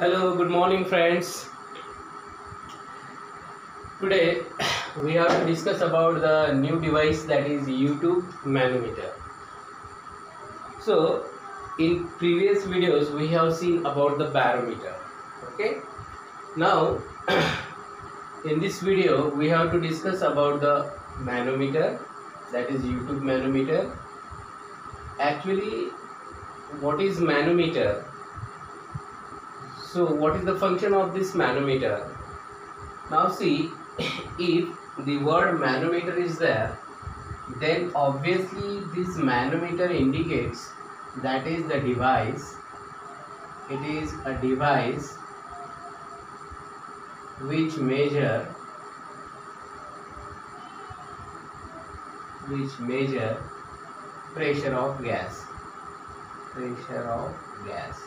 Hello, good morning, friends. Today we have to discuss about the new device that is YouTube manometer. So, in previous videos we have seen about the barometer. Okay. Now, in this video we have to discuss about the manometer, that is YouTube manometer. Actually, what is manometer? So, what is the function of this manometer? Now see, if the word manometer is there, then obviously this manometer indicates that is the device. It is a device which measure pressure of gas. Pressure of gas.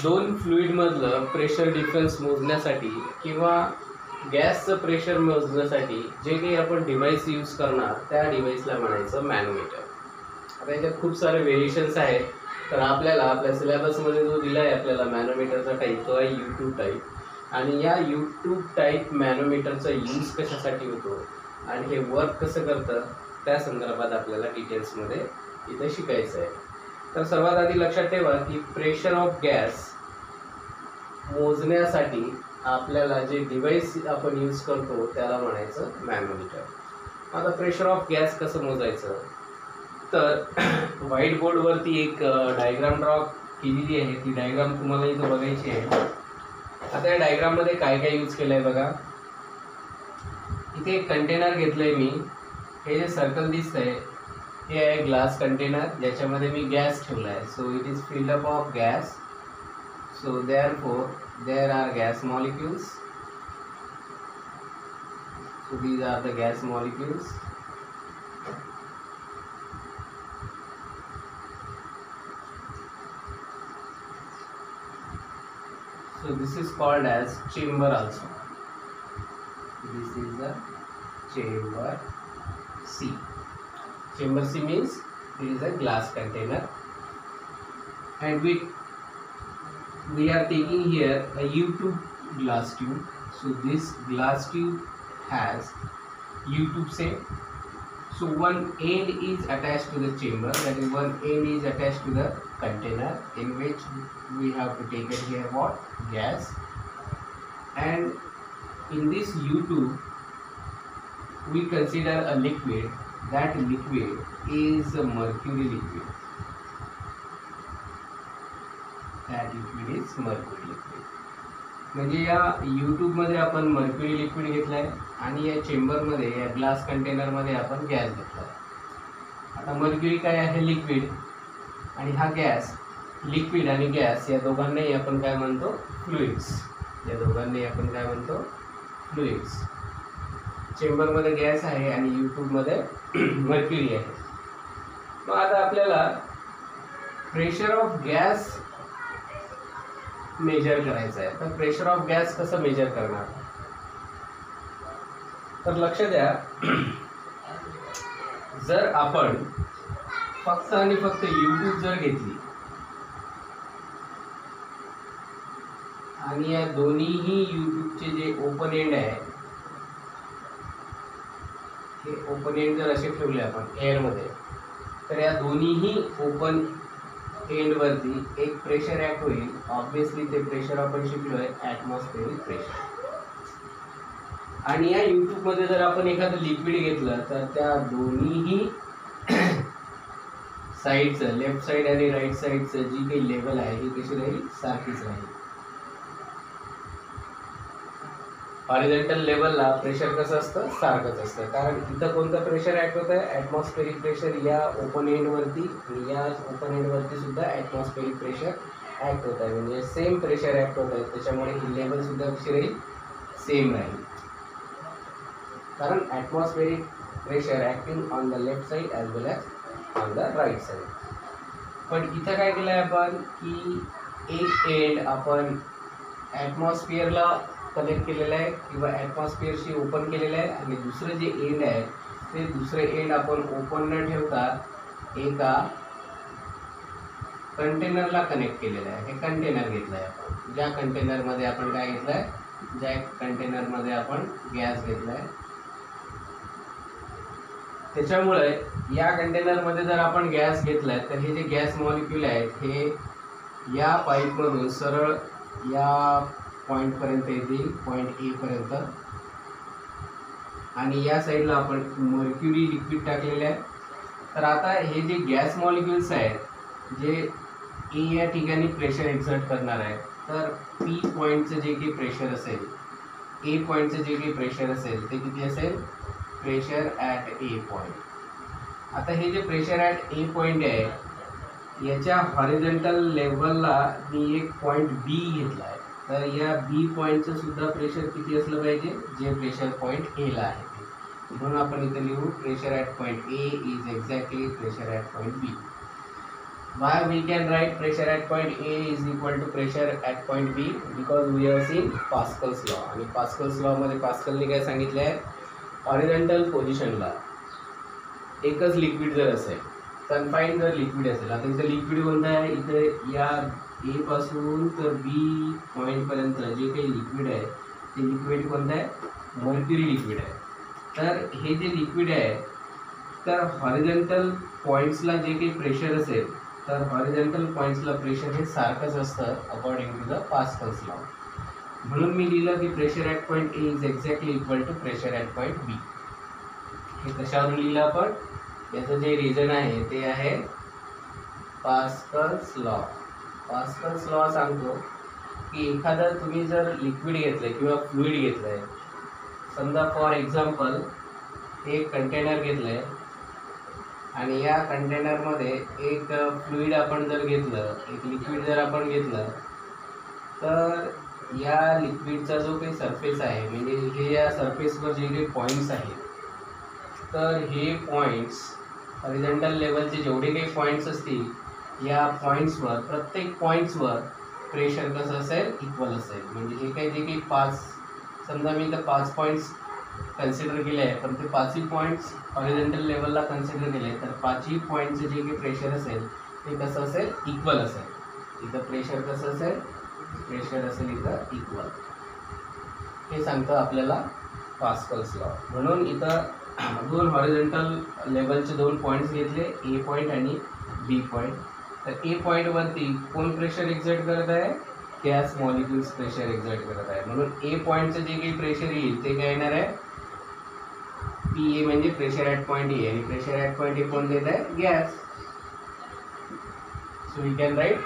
दोन fluid मधलं pressure difference मोजण्यासाठी किंवा गॅसचं pressure मोजण्यासाठी जे काही आपण device use करणार त्या डिव्हाइसला म्हणायचं मॅनोमीटर. आता याच्यात खूप सारे व्हेरिएशन्स आहेत. तर आपल्याला आपल्या सिलेबसमध्ये जो दिला आहे आपल्याला मॅनोमीटरचा टाईप तो आहे YouTube टाईप. आणि या YouTube टाईप मॅनोमीटरचा यूज कशासाठी होतो आणि हे वर्क कसं करतं त्या संदर्भात आपल्याला डिटेल्समध्ये इथे शिकायचं आहे. तर सर्वात आधी लक्षात ठेवा की प्रेशर ऑफ गॅस मोजण्यासाठी आपल्याला जे डिव्हाइस आपण यूज करतो त्याला म्हणायचं मॅनोमीटर. आता प्रेशर ऑफ गॅस कसं मोजायचं तर व्हाईट बोर्डवरती एक डायग्राम ड्रॉ केलेली आहे. ती डायग्राम तुम्हाला इथं बघायची आहे. आता या डायग्राममध्ये काय काय यूज केलं आहे बघा. इथे एक कंटेनर घेतलं आहे मी. हे जे सर्कल दिसतंय हे आहे ग्लास कंटेनर ज्याच्यामध्ये मी गॅस ठेवला आहे. So it is filled up of gas. So therefore there are gas molecules. So these are the gas molecules. So this is called as chamber also. This is the chamber C. Chamber C means it is a glass container, and we are taking here a U-tube glass tube. So this glass tube has U-tube shape. So one end is attached to the chamber, that is one end is attached to the container in which we have to take it here what? Gas. And in this U-tube we consider a liquid. That liquid is a mercury liquid. That liquid is mercury liquid. म्हणजे या YouTube मध्ये आपण mercury liquid घेतलाय आणि या chamber मध्ये या glass container मध्ये आपण गॅस घेतलाय. आता मर्क्युरी काय आहे? लिक्विड. आणि हा गॅस, लिक्विड आणि गॅस या दोघांनाही आपण काय म्हणतो? फ्लुइड्स. या दोघांनाही आपण काय म्हणतो? फ्लुइड्स. चेंबर मध्ये गॅस आहे आणि YouTube मध्ये मर्क्युरी आहे. मग आता आपल्याला प्रेशर ऑफ गॅस मेजर करायचं आहे. तर प्रेशर ऑफ गॅस कसं मेजर करणार? तर लक्ष द्या, जर आपण फक्त आणि फक्त YouTube जर घेतली आणि या दोन्हीही YouTubeचे जे ओपन एंड आहे हे ओपन एंड जर असे ठेवले आपण एअरमध्ये, तर या दोन्हीही ओपन एंड वरती एक प्रेशर ऍक्ट होईल. ऑब्विसली ते प्रेशर आपण शिकलोय ॲटमॉस्फेरिक प्रेशर. आणि या YouTube मध्ये जर आपण एखादं लिक्विड घेतलं तर त्या दोन्हीही साईडचं, लेफ्ट साईड आणि राईट साईडचं जी काही लेवल आहे ही कशी राहील? सारखीच राहील. हॉरिझॉन्टल लेवलला प्रेशर कसं असतं? सारखंच असतं. कारण इथं कोणतं प्रेशर ऍक्ट होत आहे? ॲटमॉस्फेरिक प्रेशर या ओपन एंडवरती आणि या ओपन एंडवरती सुद्धा ॲटमॉस्फेरिक प्रेशर ऍक्ट होत आहे. म्हणजे सेम प्रेशर ऍक्ट होत आहे. त्याच्यामुळे ही लेवल सुद्धा कशी राहील? सेम राहील. कारण atmospheric pressure acting on the left side as well as on the right side. पण इथं काय केलं आहे आपण की एक एंड आपण ॲटमॉस्फिअरला कनेक्ट केलेलं आहे किंवा ॲटमॉस्फिअरशी ओपन केलेलं आहे आणि दुसरं जे एंड आहे ते दुसरे एंड आपण ओपन न ठेवता एका कंटेनरला कनेक्ट केलेलं आहे. हे कंटेनर घेतलं आहे आपण. ज्या कंटेनरमध्ये आपण काय घेतलं आहे, ज्या कंटेनरमध्ये आपण गॅस घेतला आहे, त्याच्यामुळे या कंटेनरमध्ये जर आपण गॅस घेतलाय तर हे जे गॅस मॉलिक्यूल आहेत हे या पाईपमधून सरळ या पॉईंटपर्यंत येतील, पॉईंट ए पर्यंत. आणि या साईडला आपण मर्क्युरी लिक्विड टाकलेले आहे. तर आता हे जे गॅस मॉलिक्युल्स आहेत जे ए या ठिकाणी प्रेशर एक्झर्ट करणार आहे, तर पी पॉईंटचं जे काही प्रेशर असेल, ए पॉईंटचं जे काही प्रेशर असेल ते किती असेल, प्रेशर ॲट ए पॉईंट. आता हे जे प्रेशर ॲट ए पॉईंट आहे याच्या हॉरिझॉन्टल लेवलला मी एक पॉईंट बी घेतला आहे. तर या बी पॉईंटचं सुद्धा प्रेशर किती असलं पाहिजे, जे प्रेशर पॉईंट एला आहे ते. म्हणून आपण इथे लिहू pressure at point A is exactly pressure at point B. Why we can write pressure at point A is equal to pressure at point B? Because we have seen Pascal's law. आणि Pascal's law मध्ये पास्कलने काय सांगितलं आहे, horizontal पोझिशनला एकच liquid जर असेल, confine जर लिक्विड असेल, आता इथं लिक्विड कोणतं आहे, इथे या ए पासून तर बी पॉईंटपर्यंत जे काही लिक्विड आहे ते लिक्विड कोणतं आहे, मर्क्युरी लिक्विड आहे. तर हे जे लिक्विड आहे तर हॉरिझॉन्टल पॉईंट्सला जे काही प्रेशर असेल तर हॉरिझॉन्टल पॉईंट्सला प्रेशर हे सारखंच असतं according to the Pascal's law. म्हणून मी लिहिलं की pressure at point A is exactly equal to pressure at point B. हे कशावरून लिहिलं आपण, याचं जे रिझन आहे ते आहे पास्कल्स लॉ. पास्कल्स लॉ सांगतो की एखादं तुम्ही जर लिक्विड घेतलं किंवा फ्लुइड घेतलं आहे, समजा फॉर एक्झाम्पल एक कंटेनर घेतलं आहे आणि या कंटेनरमध्ये एक फ्लुइड आपण जर घेतलं, एक लिक्विड जर आपण घेतलं, तर या लिक्विडचा जो काही सरफेस आहे म्हणजे हे या सरफेसवर जे काही पॉईंट्स आहेत, तर हे पॉईंट्स हॉरिझॉन्टल लेवलचे जेवढे काही पॉईंट्स असतील या पॉईंट्सवर, प्रत्येक पॉईंट्सवर प्रेशर कसं असेल, इक्वल असेल. म्हणजे हे काही जे काही 5, समजा मी इथं 5 पॉईंट्स कन्सिडर केले आहे, पण ते 5ही पॉईंट्स हॉरिझॉन्टल लेवलला कन्सिडर केले, तर 5ही पॉईंटचं जे काही प्रेशर असेल ते कसं असेल, इक्वल असेल. इथं प्रेशर कसं असेल, प्रेशर असेल इथं इक्वल. हे सांगतं आपल्याला पास्कल्स लॉ. म्हणून इथं दोन हॉरिझॉन्टल लेवलचे 2 पॉईंट्स घेतले, ए पॉईंट आणि बी पॉईंट. तर ए पॉईंटवरती कोण प्रेशर एक्झर्ट करत आहे, गॅस मॉलिक्युल्स प्रेशर एक्झर्ट करत आहे. म्हणून ए पॉईंटचं जे काही प्रेशर येईल ते काय येणार आहे, पी ए म्हणजे प्रेशर ॲट पॉईंट ए, आणि प्रेशर ॲट पॉईंट ए कोण देत आहे, gas. So we can write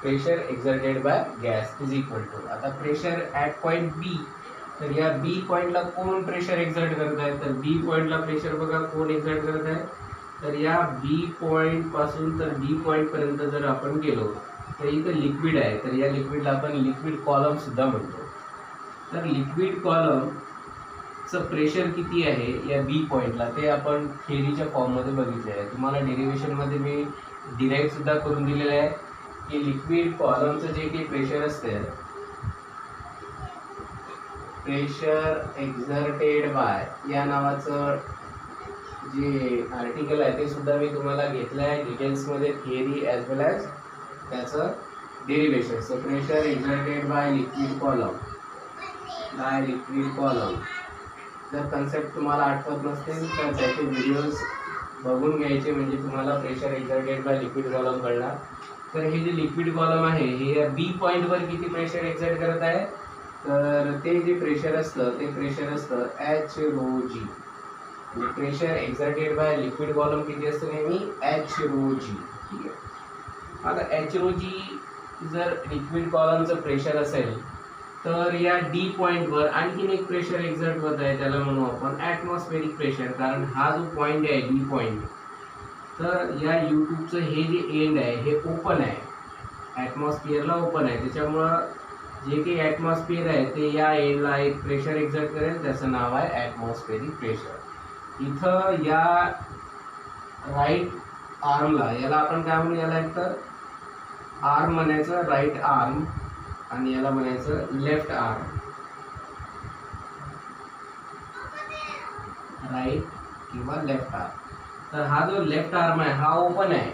pressure exerted by gas is equal to, आता प्रेशर ॲट पॉईंट बी, तर या बी पॉईंटला कोण प्रेशर एक्झर्ट करत आहे, तर बी पॉईंटला प्रेशर बघा कोण एक्झर्ट करत आहे, तर या बी पॉईंटपासून तर बी पॉईंटपर्यंत जर आपण गेलो तर इथं लिक्विड आहे, तर या लिक्विडला आपण लिक्विड कॉलमसुद्धा म्हणतो. तर लिक्विड कॉलमचं प्रेशर किती आहे या बी पॉईंटला ते आपण थेअरीच्या फॉर्ममध्ये बघितले आहे. तुम्हाला डेरिव्हेशनमध्ये मी डिराईव्हसुद्धा करून दिलेलं आहे की लिक्विड कॉलमचं जे काही प्रेशर असते, प्रेशर एक्झर्टेड बाय या नावाचं जे आर्टिकल आहे ते सुद्धा मी तुम्हाला घेतलं आहे डिटेल्समध्ये, थिअरी ॲज वेल ॲज त्याचं derivation. So pressure exerted by liquid column, bye liquid column. जर कन्सेप्ट तुम्हाला आठवत नसतील तर त्याचे व्हिडिओज बघून घ्यायचे, म्हणजे तुम्हाला pressure exerted by liquid column कळणार. तर हे जे लिक्विड कॉलम आहे हे बी पॉईंटवर किती प्रेशर एक्झर्ट करत आहे, तर ते जे प्रेशर असतं ते प्रेशर असतं एच रो जी. म्हणजे pressure exerted by liquid column किती असतं नेहमी, एच रो जी. ठीक आहे. आता एच रो जी जर लिक्विड कॉलमचं प्रेशर असेल तर या डी पॉईंटवर आणखीन एक प्रेशर एक्झर्ट होत आहे, त्याला म्हणू आपण ॲटमॉस्फेरिक प्रेशर. कारण हा जो पॉईंट आहे डी पॉईंट, तर या यूट्यूबचं हे जे एंड आहे हे ओपन आहे, ॲटमॉस्फिअरला ओपन आहे, त्याच्यामुळं जे काही ॲटमॉस्फिअर आहे ते या एंडला एक प्रेशर एक्झर्ट करेल, त्याचं नाव आहे ॲटमॉस्फेरिक प्रेशर. इथं या राईट आर्मला, याला आपण काय म्हणू, याला एक तर आर्म म्हणायचं, राईट आर्म, आणि याला म्हणायचं लेफ्ट आर्म, राईट किंवा लेफ्ट आर्म. तर हा जो लेफ्ट आर्म आहे हा ओपन आहे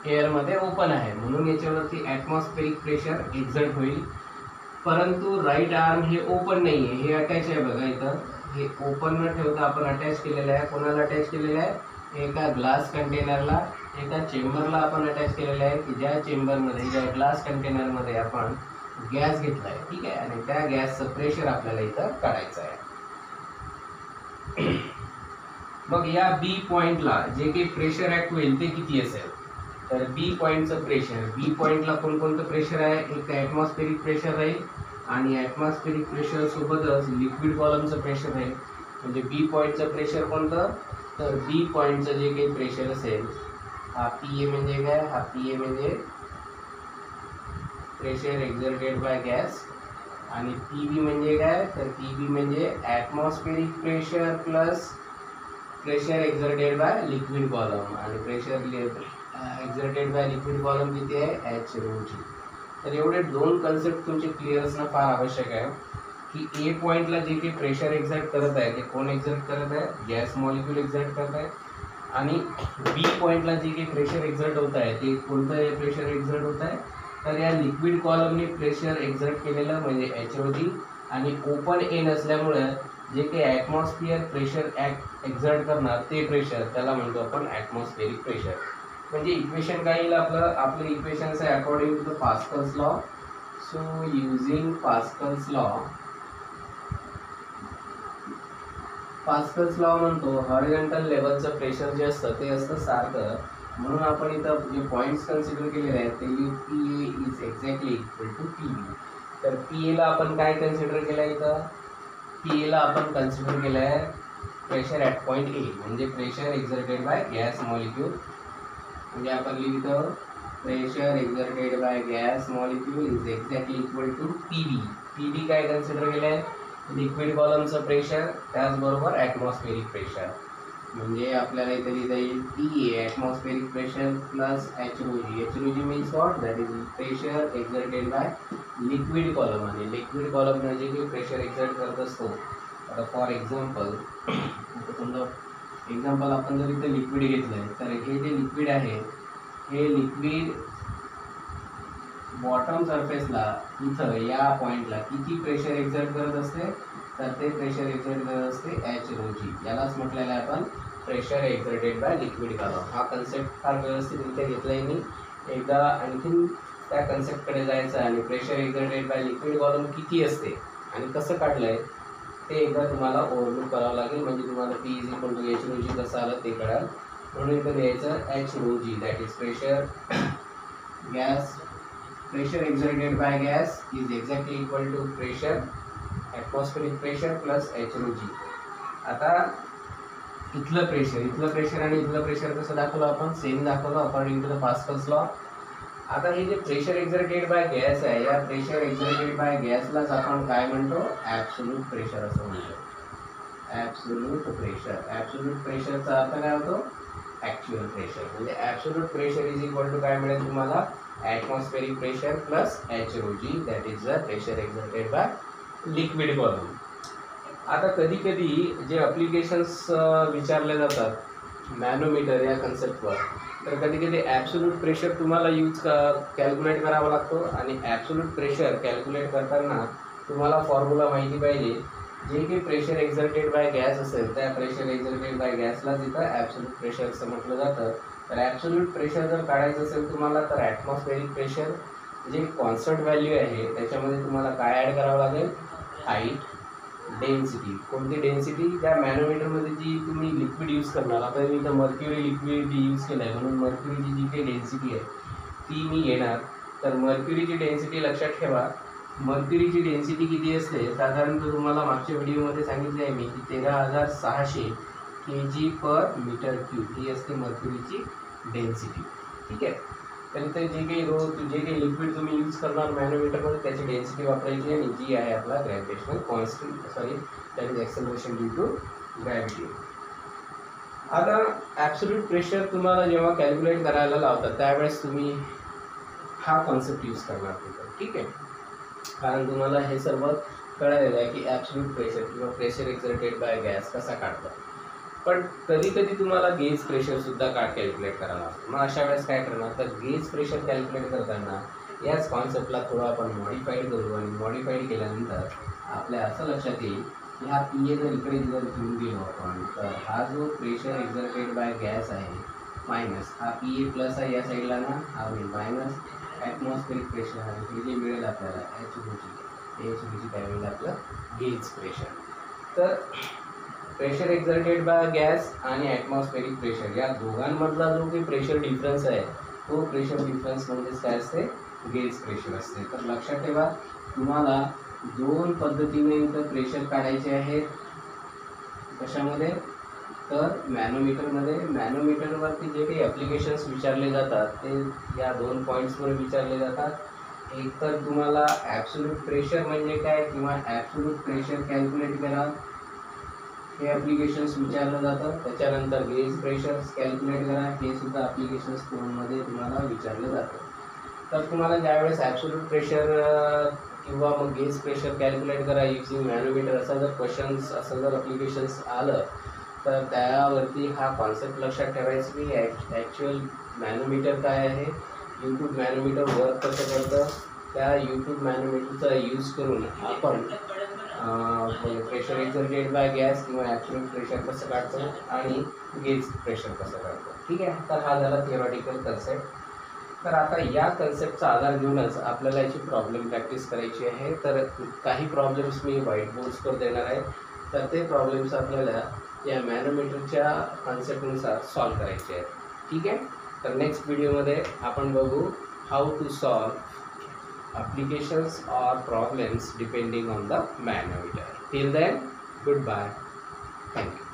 एअरमध्ये ओपन आहे म्हणून याच्यावरती ॲटमॉस्फेरिक प्रेशर एक्झर्ट होईल. परंतु राईट आर्म हे ओपन नाही आहे, हे अटॅच आहे बघा इथं. हे ओपन न ठेवता आपण अटॅच केलेलं आहे. कोणाला अटॅच केलेलं आहे? एका ग्लास कंटेनरला, एका चेंबरला आपण अटॅच केलेलं आहे की ज्या चेंबरमध्ये, ज्या ग्लास कंटेनरमध्ये आपण गॅस घेतला आहे, ठीक आहे, आणि त्या गॅसचं प्रेशर आपल्याला इथं काढायचं आहे. मग या बी पॉईंटला जे काही प्रेशर ॲक्ट होईल ते किती असेल? तर बी पॉईंटचं प्रेशर, बी पॉईंटला कोणकोणतं प्रेशर आहे? एक ॲटमॉस्फेरिक प्रेशर राहील आणि ॲटमॉस्फेरिक प्रेशर सोबतच लिक्विड कॉलमचं प्रेशर राहील. म्हणजे बी पॉईंटचं प्रेशर कोणतं? तर बी पॉईंटचं जे काही प्रेशर असेल, हा पी ए म्हणजे काय? हा पी ए म्हणजे प्रेशर एक्झर्टेड बाय गॅस, आणि पी बी म्हणजे काय? तर पी बी म्हणजे atmospheric pressure plus pressure exerted by liquid column, आणि pressure exerted by liquid column किती आहे? H rho g. तर एवढे दोन कन्सेप्ट तुमचे क्लिअर असणं फार आवश्यक आहे की ए पॉईंटला जे काही प्रेशर एक्झर्ट करत आहे ते कोण एक्झर्ट करत आहे? गॅस मॉलिक्यूल एक्झर्ट करत आहे. आणि बी पॉईंटला जे काही प्रेशर एक्झर्ट होत आहे ते कोणतं प्रेशर एक्झर्ट होत आहे? तर या लिक्विड कॉलमने प्रेशर एक्झर्ट केलेलं म्हणजे एच ओ जी, आणि ओपन ए नसल्यामुळं जे काही ॲटमॉस्फिअर प्रेशर एक्झर्ट करणार ते प्रेशर, त्याला म्हणतो आपण ॲटमॉस्फेरिक प्रेशर. म्हणजे इक्वेशन काय येईल आपलं इक्वेशन्स आहे according to the Pascal's law. So using Pascal's law म्हणतो हॉरिझॉन्टल लेवलचं प्रेशर जे असतं ते असतं सारखं, म्हणून आपण इथं जे पॉईंट्स कन्सिडर केलेले आहेत ते P A is exactly equal to P B. तर पी एला आपण काय कन्सिडर केलं आहे? इथं पी एला आपण कन्सिडर केलं आहे प्रेशर ॲट पॉईंट ए, म्हणजे pressure exerted by gas molecule. म्हणजे आपण लिहितो pressure exerted by gas molecule is exactly equal to P B. P B काय कन्सिडर केलं आहे? लिक्विड कॉलमचं प्रेशर, त्याचबरोबर ॲटमॉस्फेरिक प्रेशर. म्हणजे आपल्याला इथे लिहिता येईल P A atmospheric pressure plus h rho g. H rho g means what? That is pressure exerted by liquid column. आणि लिक्विड कॉलम म्हणजे की प्रेशर एक्झर्ट करत असतो. आता फॉर एक्झाम्पल समजा एक्झाम्पल आपण जर इथे लिक्विड घेतलं आहे तर हे जे लिक्विड आहे हे लिक्विड बॉटम सरफेसला इथं या पॉईंटला किती प्रेशर एक्झर्ट करत असते? तर ते प्रेशर एक्झर्ट करत असते एच रो जी. यालाच म्हटलेलं आहे आपण pressure exerted by liquid column. हा कन्सेप्ट फार व्यवस्थितरित्या घेतला आहे मी. एकदा आणखीन त्या कन्सेप्टकडे जायचं आणि pressure exerted by liquid column किती असते आणि कसं काढलं आहे ते एकदा तुम्हाला ओव्हरलूक करावं लागेल. म्हणजे तुम्हाला P is equal to h rho g कसं आलं ते कळाल. म्हणून इथं द्यायचं h rho g, that is pressure gas, pressure exerted by gas is exactly equal to pressure atmospheric pressure plus h rho g. आता इथलं प्रेशर आणि इथलं प्रेशर कसं दाखवलं आपण? सेम दाखवलं according to the Pascal's law. आता हे जे प्रेशर एक्झर्टेड बाय गॅस आहे, या प्रेशर एक्झर्टेड बाय गॅसलाच आपण काय म्हणतो? ॲब्सोल्यूट प्रेशर असं म्हणतो. Absolute pressure. ॲब्सोल्यूट प्रेशरचा अर्थ काय होतो? Actual pressure. म्हणजे absolute pressure is equal to काय मिळेल तुम्हाला? Atmospheric pressure plus h rho g, that is the pressure exerted by liquid column. आता कधी कधी जे अप्लिकेशन्स विचारले जातात मॅनोमीटर या कन्सेप्टवर, तर कधी कधी ॲब्सोल्यूट प्रेशर तुम्हाला कॅल्क्युलेट करावा लागतो. आणि ॲब्सोल्यूट प्रेशर कॅल्क्युलेट करताना तुम्हाला फॉर्म्युला माहिती पाहिजे. जे काही प्रेशर एक्झर्टेड बाय गॅस असेल त्या प्रेशर एक्झर्टेड बाय गॅसलाच इथं ॲब्सोल्यूट प्रेशर असं म्हटलं जातं. तर ॲब्सोल्यूट प्रेशर जर काढायचं असेल तुम्हाला तर ॲटमॉस्फेरिक प्रेशर जे कॉन्स्टंट व्हॅल्यू आहे त्याच्यामध्ये तुम्हाला काय ॲड करावं लागेल? Height, density. कोणती डेन्सिटी? त्या मॅनोमीटरमध्ये जी तुम्ही लिक्विड यूज करणार. आता मी इथं मर्क्युरी लिक्विड यूज केलं आहे म्हणून मर्क्युरीची जी काही डेन्सिटी आहे ती मी घेणार. तर मर्क्युरीची डेन्सिटी लक्षात ठेवा. मर्क्युरीची डेन्सिटी किती असते? साधारणतः तुम्हाला मागच्या व्हिडिओमध्ये सांगितले आहे मी की 13,600 kg/m3 ही असते मर्क्युरीची डेन्सिटी. ठीक आहे. तर इथे जे काही लिक्विड तुम्ही यूज करणार मॅनोमीटरमध्ये त्याची डेन्सिटी वापरायची आणि जी आहे आपला gravitational constant, that is acceleration due to gravity. आता ॲब्सोल्यूट प्रेशर तुम्हाला जेव्हा कॅल्क्युलेट करायला लावतात त्यावेळेस तुम्ही हा कॉन्सेप्ट यूज करणार तिथं. ठीक आहे. कारण तुम्हाला हे सर्व कळालेलं आहे की ॲब्सोल्यूट प्रेशर किंवा प्रेशर एक्झर्टेड बाय गॅस कसा काढतात. पण कधी कधी तुम्हाला गेज प्रेशर सुद्धा कॅल्क्युलेट करावं लागतं. मग अशा वेळेस काय करणार, तर गेज प्रेशर कॅल्क्युलेट करताना याच कॉन्सेप्टला थोडं आपण मॉडिफाईड करू आणि मॉडिफाईड केल्यानंतर आपल्या असं लक्षात येईल की हा पी ए जर इकडे जर घेऊन गेलो आपण, तर हा जो प्रेशर एक्झर्टेड बाय गॅस आहे मायनस हा पी ए प्लस आहे या साईडला ना, हा होईल मायनस ॲटमॉस्फेरिक प्रेशर आहे, हे जे मिळेल आपल्याला एच बी काय मिळेल आपलं गेज प्रेशर. तर प्रेशर एक्झर्टेड बाय गॅस आणि ॲटमॉस्फेरिक प्रेशर या दोघांमधला जो काही प्रेशर डिफरन्स आहे तो प्रेशर डिफरन्स म्हणजेच काय असते, गेज प्रेशर असते. तर लक्षात ठेवा, तुम्हाला दोन पद्धतीने इथं प्रेशर काढायचे आहेत. कशामध्ये, तर मॅनोमीटरमध्ये. मॅनोमीटरवरती जे काही ॲप्लिकेशन्स विचारले जातात ते या दोन पॉईंट्सवर विचारले जातात. एक तर तुम्हाला ॲब्सोल्यूट प्रेशर म्हणजे काय किंवा ॲब्सोल्यूट प्रेशर कॅल्क्युलेट करा हे ॲप्लिकेशन्स विचारलं जातं. त्याच्यानंतर गेज प्रेशर कॅल्क्युलेट करा हे सुद्धा ॲप्लिकेशन्स कोडमध्ये तुम्हाला विचारलं जातं. तर तुम्हाला ज्यावेळेस ॲब्सोल्यूट प्रेशर किंवा मग गेज प्रेशर कॅल्क्युलेट करा युजिंग मॅनोमीटर असा जर क्वेश्चन्स असं जर ॲप्लिकेशन्स आलं तर त्यावरती हा कॉन्सेप्ट लक्षात ठेवायचा की ॲक्च्युअल मॅनोमीटर काय आहे, यूट्यूब मॅनोमीटर वर्क कसं करतं, त्या यूट्यूब मॅनोमीटरचा यूज करून आपण प्रेशर एक्झर्टेड बाय गॅस किंवा ॲब्सोल्यूट प्रेशर कसं काढतो आणि गेज प्रेशर कसं काढतो. ठीक आहे, तर हा झाला थिओरॉटिकल कन्सेप्ट. तर आता या कन्सेप्टचा आधार घेऊनच आपल्याला याची प्रॉब्लेम प्रॅक्टिस करायची आहे. तर काही प्रॉब्लेम्स मी व्हाईट बोर्ड्सवर देणार आहे, तर ते प्रॉब्लेम्स आपल्याला या मॅनोमीटरच्या कन्सेप्टनुसार सॉल्व करायचे आहेत. ठीक आहे, तर नेक्स्ट व्हिडिओमध्ये आपण बघू how to solve applications or problems depending on the manometer. Till then, goodbye. Thank you.